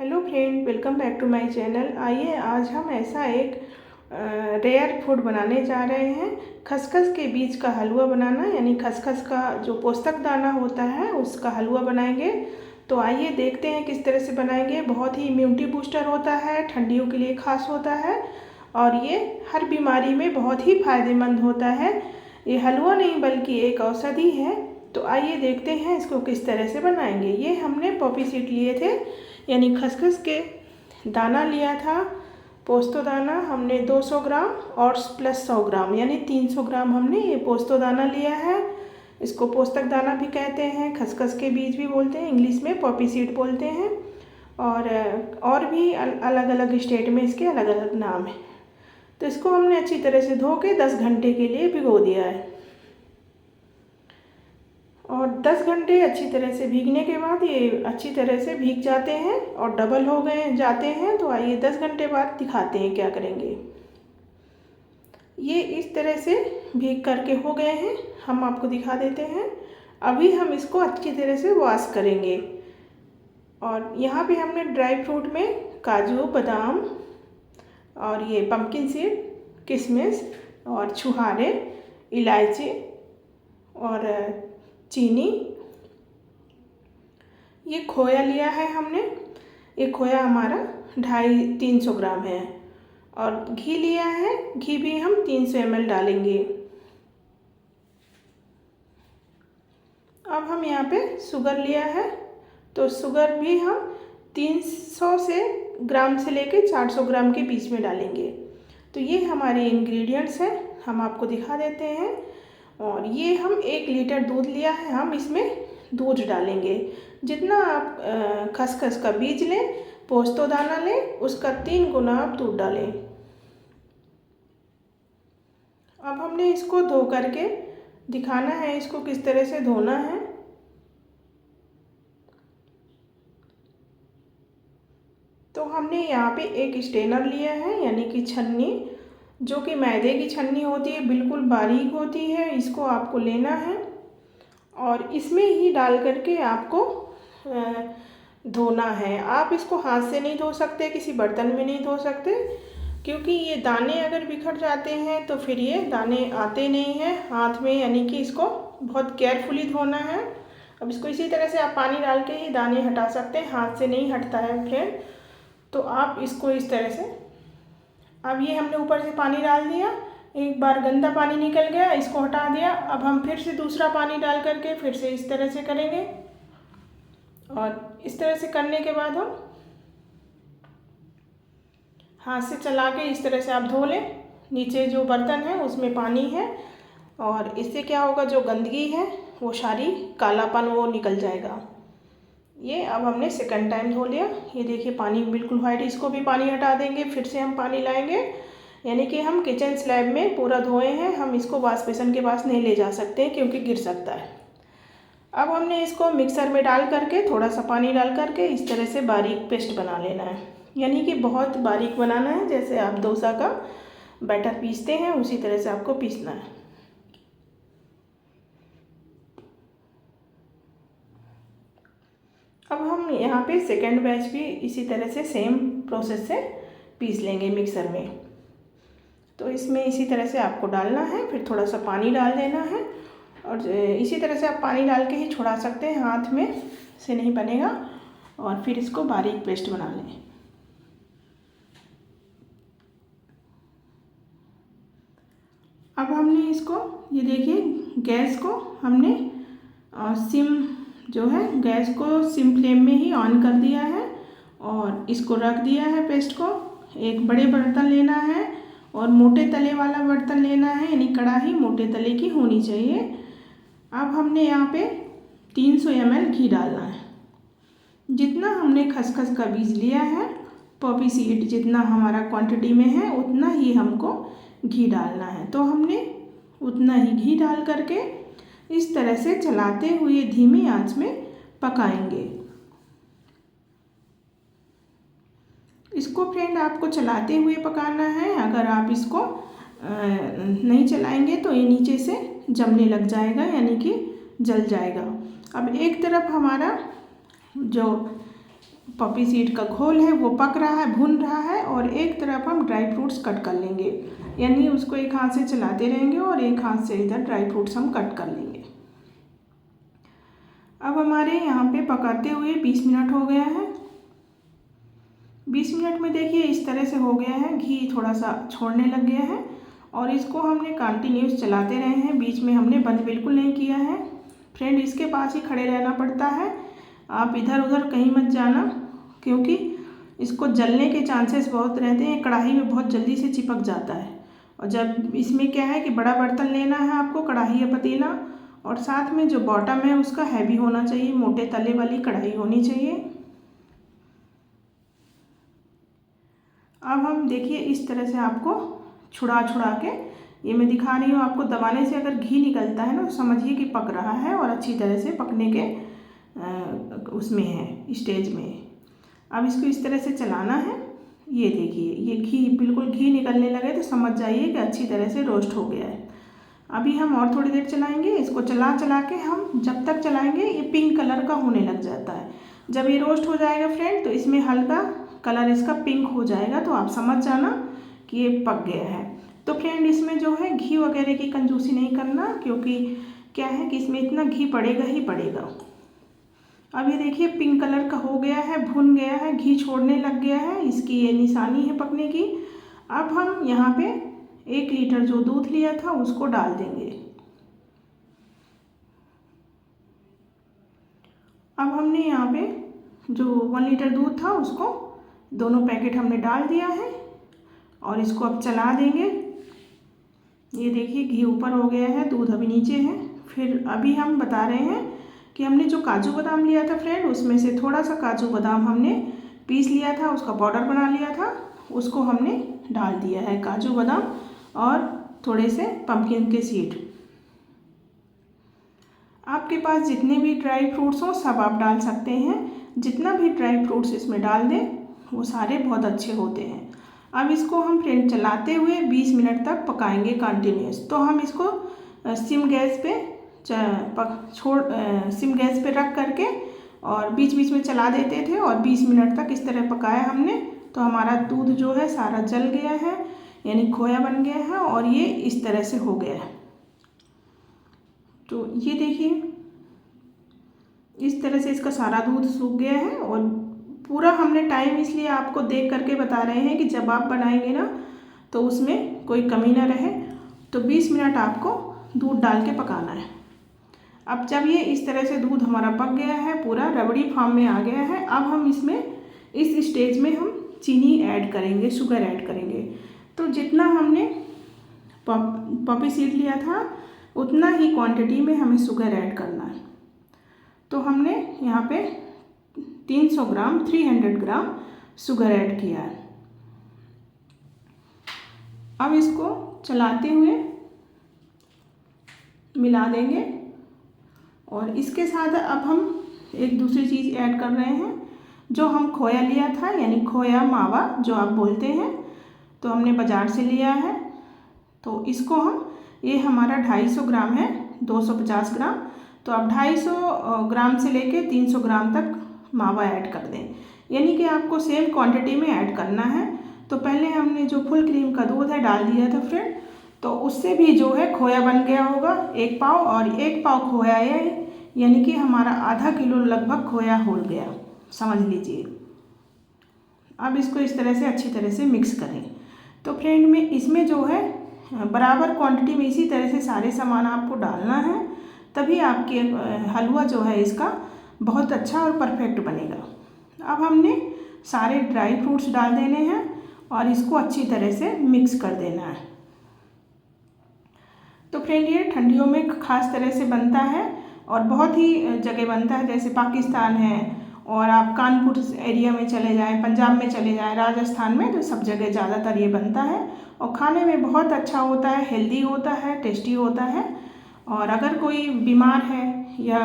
Hello friend, welcome back to my channel. आइए आज हम ऐसा एक रेयर फूड बनाने जा रहे हैं। खसखस के बीज का हलवा बनाना, यानी खसखस का जो पोषक दाना होता है उसका हलवा बनाएंगे। तो आइए देखते हैं किस तरह से बनाएंगे। बहुत ही इम्यूनिटी बूस्टर होता है, ठंडियों के लिए खास होता है और ये हर बीमारी में बहुत ही फ़ायदेमंद होता है। ये हलवा नहीं बल्कि एक औषधि है। तो आइए देखते हैं इसको किस तरह से बनाएंगे। ये हमने पॉपी सीड लिए थे, यानी खसखस के दाना लिया था। पोस्तो दाना हमने 200 ग्राम और प्लस 100 ग्राम यानी 300 ग्राम हमने ये पोस्तो दाना लिया है। इसको पोस्तक दाना भी कहते हैं, खसखस के बीज भी बोलते हैं, इंग्लिश में पॉपी सीड बोलते हैं। और भी अलग अलग स्टेट में इसके अलग अलग नाम हैं। तो इसको हमने अच्छी तरह से धो के 10 घंटे के लिए भिगो दिया है। और 10 घंटे अच्छी तरह से भीगने के बाद ये अच्छी तरह से भीग जाते हैं और डबल हो गए जाते हैं। तो आइए 10 घंटे बाद दिखाते हैं क्या करेंगे। ये इस तरह से भीग करके हो गए हैं, हम आपको दिखा देते हैं। अभी हम इसको अच्छी तरह से वॉश करेंगे। और यहाँ पे हमने ड्राई फ्रूट में काजू, बादाम और ये पम्पकिन सीड, किशमिश और छुहारे, इलायची और चीनी, ये खोया लिया है हमने। ये खोया हमारा 250-300 ग्राम है। और घी लिया है, घी भी हम 300 ml डालेंगे। अब हम यहाँ पे शुगर लिया है, तो शुगर भी हम 300 ग्राम से लेके 400 ग्राम के बीच में डालेंगे। तो ये हमारे इंग्रेडिएंट्स हैं, हम आपको दिखा देते हैं। और ये हम 1 लीटर दूध लिया है, हम इसमें दूध डालेंगे। जितना आप खसखस का बीज लें, पोस्तो दाना लें, उसका 3 गुना आप दूध डालें। अब हमने इसको धो करके दिखाना है, इसको किस तरह से धोना है। तो हमने यहाँ पे एक स्ट्रेनर लिया है, यानी कि छन्नी, जो कि मैदे की छन्नी होती है, बिल्कुल बारीक होती है। इसको आपको लेना है और इसमें ही डाल करके आपको धोना है। आप इसको हाथ से नहीं धो सकते, किसी बर्तन में नहीं धो सकते, क्योंकि ये दाने अगर बिखर जाते हैं तो फिर ये दाने आते नहीं हैं हाथ में, यानी कि इसको बहुत केयरफुली धोना है। अब इसको इसी तरह से आप पानी डाल के ही दाने हटा सकते हैं, हाथ से नहीं हटता है फ्रेंड। तो आप इसको इस तरह से, अब ये हमने ऊपर से पानी डाल दिया, एक बार गंदा पानी निकल गया, इसको हटा दिया। अब हम फिर से दूसरा पानी डाल करके फिर से इस तरह से करेंगे। और इस तरह से करने के बाद हम हाथ से चला के इस तरह से आप धो लें। नीचे जो बर्तन है उसमें पानी है और इससे क्या होगा, जो गंदगी है वो सारी कालापन वो निकल जाएगा। ये अब हमने सेकंड टाइम धो लिया। ये देखिए पानी बिल्कुल वाइट, इसको भी पानी हटा देंगे, फिर से हम पानी लाएंगे। यानी कि हम किचन स्लैब में पूरा धोए हैं, हम इसको वॉश बेसिन के पास नहीं ले जा सकते क्योंकि गिर सकता है। अब हमने इसको मिक्सर में डाल करके थोड़ा सा पानी डाल करके इस तरह से बारीक पेस्ट बना लेना है। यानी कि बहुत बारीक बनाना है, जैसे आप डोसा का बैटर पीसते हैं उसी तरह से आपको पीसना है। अब हम यहाँ पे सेकेंड बैच भी इसी तरह से सेम प्रोसेस से पीस लेंगे मिक्सर में। तो इसमें इसी तरह से आपको डालना है, फिर थोड़ा सा पानी डाल देना है और इसी तरह से आप पानी डाल के ही छुड़ा सकते हैं, हाथ में से नहीं बनेगा। और फिर इसको बारीक पेस्ट बना लें। अब हमने इसको, ये देखिए गैस को हमने सिम जो है, गैस को सिम फ्लेम में ही ऑन कर दिया है और इसको रख दिया है पेस्ट को। एक बड़े बर्तन लेना है और मोटे तले वाला बर्तन लेना है, यानी कढ़ाई मोटे तले की होनी चाहिए। अब हमने यहाँ पे 300 ml घी डालना है। जितना हमने खसखस का बीज लिया है, पॉपी सीड जितना हमारा क्वांटिटी में है उतना ही हमको घी डालना है। तो हमने उतना ही घी डाल करके इस तरह से चलाते हुए धीमी आंच में पकाएंगे। इसको फ्रेंड आपको चलाते हुए पकाना है, अगर आप इसको नहीं चलाएंगे तो ये नीचे से जमने लग जाएगा, यानी कि जल जाएगा। अब एक तरफ हमारा जो पॉपी सीड का घोल है वो पक रहा है, भुन रहा है, और एक तरफ हम ड्राई फ्रूट्स कट कर लेंगे, यानी उसको एक हाथ से चलाते रहेंगे और एक हाथ से इधर ड्राई फ्रूट्स हम कट कर लेंगे। अब हमारे यहाँ पे पकाते हुए 20 मिनट हो गया है। 20 मिनट में देखिए इस तरह से हो गया है, घी थोड़ा सा छोड़ने लग गया है, और इसको हमने कंटिन्यूस चलाते रहे हैं, बीच में हमने बंद बिल्कुल नहीं किया है। फ्रेंड, इसके पास ही खड़े रहना पड़ता है, आप इधर उधर कहीं मत जाना, क्योंकि इसको जलने के चांसेस बहुत रहते हैं, कढ़ाई में बहुत जल्दी से चिपक जाता है। और जब इसमें क्या है कि बड़ा बर्तन लेना है आपको, कढ़ाई या पतीला, और साथ में जो बॉटम है उसका हैवी होना चाहिए, मोटे तले वाली कढ़ाई होनी चाहिए। अब हम देखिए इस तरह से आपको छुड़ा के, ये मैं दिखा रही हूँ आपको, दबाने से अगर घी निकलता है ना, तो समझिए कि पक रहा है और अच्छी तरह से पकने के उसमें है, स्टेज में। अब इसको इस तरह से चलाना है, ये देखिए ये घी बिल्कुल घी निकलने लगे तो समझ जाइए कि अच्छी तरह से रोस्ट हो गया है। अभी हम और थोड़ी देर चलाएंगे, इसको चला के हम जब तक चलाएंगे ये पिंक कलर का होने लग जाता है। जब ये रोस्ट हो जाएगा फ्रेंड, तो इसमें हल्का कलर इसका पिंक हो जाएगा, तो आप समझ जाना कि ये पक गया है। तो फ्रेंड, इसमें जो है घी वगैरह की कंजूसी नहीं करना, क्योंकि क्या है कि इसमें इतना घी पड़ेगा ही पड़ेगा। अब ये देखिए पिंक कलर का हो गया है, भुन गया है, घी छोड़ने लग गया है, इसकी ये निशानी है पकने की। अब हम यहाँ पे 1 लीटर जो दूध लिया था उसको डाल देंगे। अब हमने यहाँ पे जो 1 लीटर दूध था उसको दोनों पैकेट हमने डाल दिया है, और इसको अब चला देंगे। ये देखिए घी ऊपर हो गया है, दूध अभी नीचे है। फिर अभी हम बता रहे हैं कि हमने जो काजू बादाम लिया था फ्रेंड, उसमें से थोड़ा सा काजू बादाम हमने पीस लिया था, उसका पाउडर बना लिया था, उसको हमने डाल दिया है, काजू बादाम और थोड़े से पम्पकिन के सीड। आपके पास जितने भी ड्राई फ्रूट्स हों सब आप डाल सकते हैं, जितना भी ड्राई फ्रूट्स इसमें डाल दें वो सारे बहुत अच्छे होते हैं। अब इसको हम फ्रेंड चलाते हुए 20 मिनट तक पकाएंगे कंटिन्यूस। तो हम इसको सिम गैस पे सिम गैस पे रख करके और बीच बीच में चला देते थे, और 20 मिनट तक इस तरह पकाया हमने। तो हमारा दूध जो है सारा जल गया है, यानी खोया बन गया है, और ये इस तरह से हो गया है। तो ये देखिए इस तरह से इसका सारा दूध सूख गया है, और पूरा हमने टाइम इसलिए आपको देख करके बता रहे हैं कि जब आप बनाएंगे ना तो उसमें कोई कमी ना रहे। तो 20 मिनट आपको दूध डाल के पकाना है। अब जब ये इस तरह से दूध हमारा पक गया है, पूरा रबड़ी फॉर्म में आ गया है, अब हम इसमें इस स्टेज में हम चीनी ऐड करेंगे, शुगर ऐड करेंगे। तो जितना हमने पॉपी सीड लिया था उतना ही क्वांटिटी में हमें शुगर ऐड करना है। तो हमने यहाँ पे 300 ग्राम शुगर ऐड किया है। अब इसको चलाते हुए मिला देंगे, और इसके साथ अब हम एक दूसरी चीज़ ऐड कर रहे हैं, जो हम खोया लिया था, यानी खोया मावा जो आप बोलते हैं, तो हमने बाज़ार से लिया है। तो इसको हम, ये हमारा 250 ग्राम है, 250 ग्राम, तो आप 250 ग्राम से लेके 300 ग्राम तक मावा ऐड कर दें, यानी कि आपको सेम क्वांटिटी में ऐड करना है। तो पहले हमने जो फुल क्रीम का दूध है डाल दिया था फ्रेंड, तो उससे भी जो है खोया बन गया होगा 1 पाव, और 1 पाव खोया है, यानी कि हमारा आधा किलो लगभग खोया हो गया, समझ लीजिए। अब इसको इस तरह से अच्छी तरह से मिक्स करें। तो फ्रेंड में इसमें जो है बराबर क्वांटिटी में इसी तरह से सारे सामान आपको डालना है, तभी आपके हलवा जो है इसका बहुत अच्छा और परफेक्ट बनेगा। अब हमने सारे ड्राई फ्रूट्स डाल देने हैं और इसको अच्छी तरह से मिक्स कर देना है। तो फ्रेंड ये ठंडियों में ख़ास तरह से बनता है और बहुत ही जगह बनता है, जैसे पाकिस्तान है, और आप कानपुर एरिया में चले जाएं, पंजाब में चले जाएं, राजस्थान में, तो सब जगह ज़्यादातर ये बनता है और खाने में बहुत अच्छा होता है, हेल्दी होता है, टेस्टी होता है। और अगर कोई बीमार है या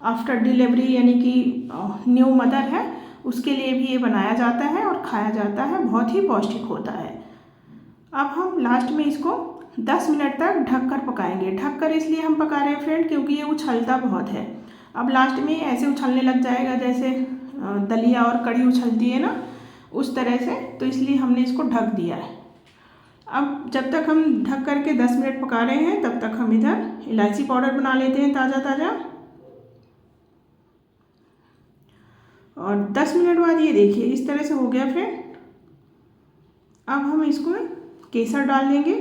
आफ्टर डिलीवरी यानी कि न्यू मदर है, उसके लिए भी ये बनाया जाता है और खाया जाता है, बहुत ही पौष्टिक होता है। अब हम लास्ट में इसको 10 मिनट तक ढककर पकाएंगे। ढककर इसलिए हम पका रहे हैं फ्रेंड, क्योंकि ये उछलता बहुत है। अब लास्ट में ऐसे उछलने लग जाएगा जैसे दलिया और कढ़ी उछलती है ना, उस तरह से, तो इसलिए हमने इसको ढक दिया है। अब जब तक हम ढक करके 10 मिनट पका रहे हैं, तब तक हम इधर इलायची पाउडर बना लेते हैं ताज़ा ताज़ा। और 10 मिनट बाद ये देखिए इस तरह से हो गया फ्रेंड। अब हम इसको केसर डाल देंगे।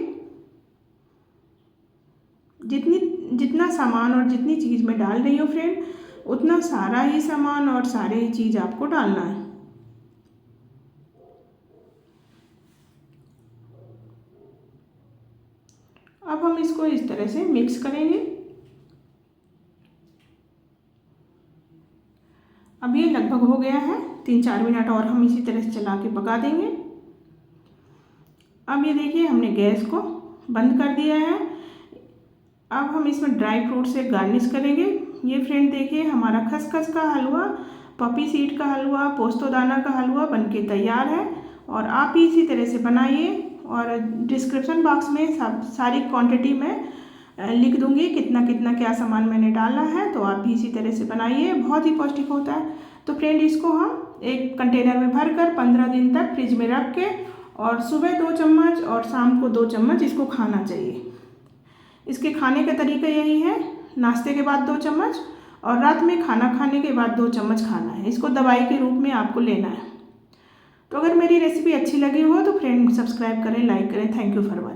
जितना सामान और जितनी चीज़ मैं डाल रही हूँ फ्रेंड, उतना सारा ही सामान और सारे ही चीज़ आपको डालना है। अब हम इसको इस तरह से मिक्स करेंगे। अब ये लगभग हो गया है, 3-4 मिनट और हम इसी तरह से चला के पका देंगे। अब ये देखिए हमने गैस को बंद कर दिया है। अब हम इसमें ड्राई फ्रूट से गार्निश करेंगे। ये फ्रेंड देखिए हमारा खसखस का हलवा, पपी सीड का हलवा, पोस्तदाना का हलवा बनके तैयार है। और आप भी इसी तरह से बनाइए, और डिस्क्रिप्शन बॉक्स में सारी क्वांटिटी में लिख दूंगी कितना कितना क्या सामान मैंने डाला है, तो आप भी इसी तरह से बनाइए, बहुत ही पौष्टिक होता है। तो फ्रेंड इसको हम एक कंटेनर में भर कर 15 दिन तक फ्रिज में रख के, और सुबह 2 चम्मच और शाम को 2 चम्मच इसको खाना चाहिए। इसके खाने का तरीका यही है, नाश्ते के बाद 2 चम्मच और रात में खाना खाने के बाद 2 चम्मच खाना है। इसको दवाई के रूप में आपको लेना है। तो अगर मेरी रेसिपी अच्छी लगी हो तो फ्रेंड सब्सक्राइब करें, लाइक करें। Thank you for watching.